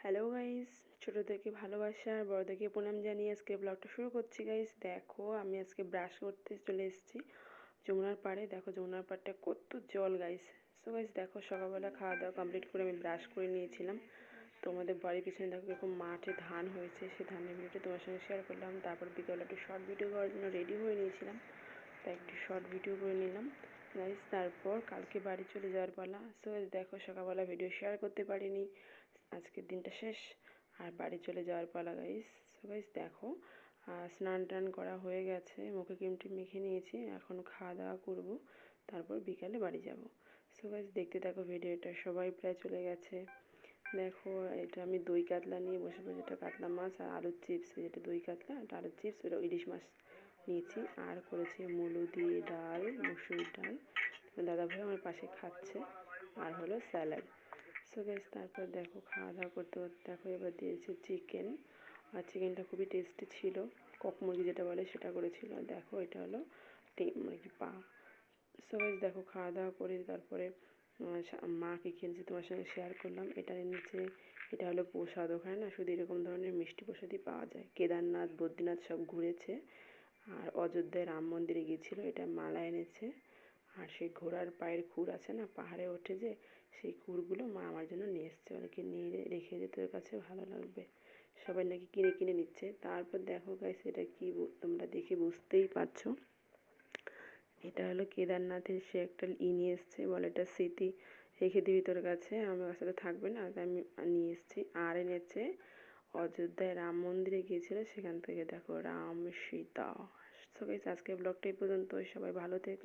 Hello guys, ছোট থেকে ভালোবাসা আর বড় থেকে প্রণাম জানিয়ে আজকে ব্লগটা শুরু করছি গাইস। দেখো আমি আজকে ব্রাশ করতে চলে এসেছি যমুনার পাড়ে। দেখো যমুনার পাড়টা কত জল গাইস। সো গাইস দেখো সকালবেলা খাওয়া দাওয়া কমপ্লিট করে আমি ব্রাশ করে নিয়েছিলাম। তোমাদের বাড়ির পিছনে দেখো এরকম মাঠে ধান হয়েছে, সেই ধানের ভিডিওটা তোমার সঙ্গে শেয়ার করলাম। তারপর বিকেলে একটু শর্ট ভিডিও করার জন্য রেডি হয়ে নিয়েছিলাম, তাই একটু শর্ট ভিডিও করে নিলাম গাইস। তারপর কালকে বাড়ি চলে যাওয়ার পালা। সো দেখো সকালবেলা ভিডিও শেয়ার করতে পারিনি, আজকের দিনটা শেষ আর বাড়ি চলে যাওয়ার পালা গাইস। সো গাইস দেখো স্নান টান করা হয়ে গেছে, মুখে ক্রিমটি মেখে নিয়েছি, এখন খাওয়া দাওয়া করবো, তারপর বিকালে বাড়ি যাব। সো গাইস দেখতে থাকো ভিডিওটা, সবাই প্রায় চলে গেছে। দেখো এটা আমি দই কাতলা নিয়ে বসে পড়েছি, এটা কাতলা মাছ আর আলুর চিপস, যেটা দই কাতলা আর আলুর চিপস, ওটা ইলিশ মাছ নিয়েছি। আর করেছি মুলো দিয়ে ডাল, মুসুর ডাল, দাদাভাই আমার পাশে খাচ্ছে, আর হলো স্যালাড। সো গাইস তারপর দেখো খাওয়া দাওয়া করতে করতে দেখো এবার দিয়েছে চিকেন, আর চিকেনটা খুবই টেস্টি ছিল, কক মুরগি যেটা বলে সেটা করেছিল। দেখো এটা হলো মানে কি পা। সো গাইস দেখো খাওয়া দাওয়া করে তারপরে মাকে খেলছি তোমার সঙ্গে শেয়ার করলাম। এটার নিচে এটা হলো প্রসাদ, ওখানে না শুধু এরকম ধরনের মিষ্টি প্রসাদই পাওয়া যায়। কেদারনাথ বদ্রীনাথ সব ঘুরেছে, আর অযোধ্যায় রাম মন্দিরে গিয়েছিলো, এটা মালা এনেছে। আর সেই ঘোড়ার পায়ের খুর আছে না পাহাড়ে ওঠে যে, সেই খুরগুলো মা আমার জন্য নিয়ে এসছে, অনেকে নিয়ে রেখে যে তোর কাছে ভালো লাগবে, সবাই নাকি কিনে কিনে নিচ্ছে। তারপর দেখো গাইস এটা কি, তোমরা দেখে বুঝতেই পারছো, এটা হলো কেদারনাথের সে একটা নিয়ে এসছে, বলে এটা স্মৃতি রেখে দিবি তোর কাছে, আমার কাছে তো থাকবে না, তাই আমি নিয়ে এসেছি। আর এনেছে অযোধ্যায় রাম মন্দিরে গিয়েছিল, সেখান থেকে দেখো রাম সীতা। সো গাইস আজকে ব্লগটা এই পর্যন্ত, সবাই ভালো থেকো।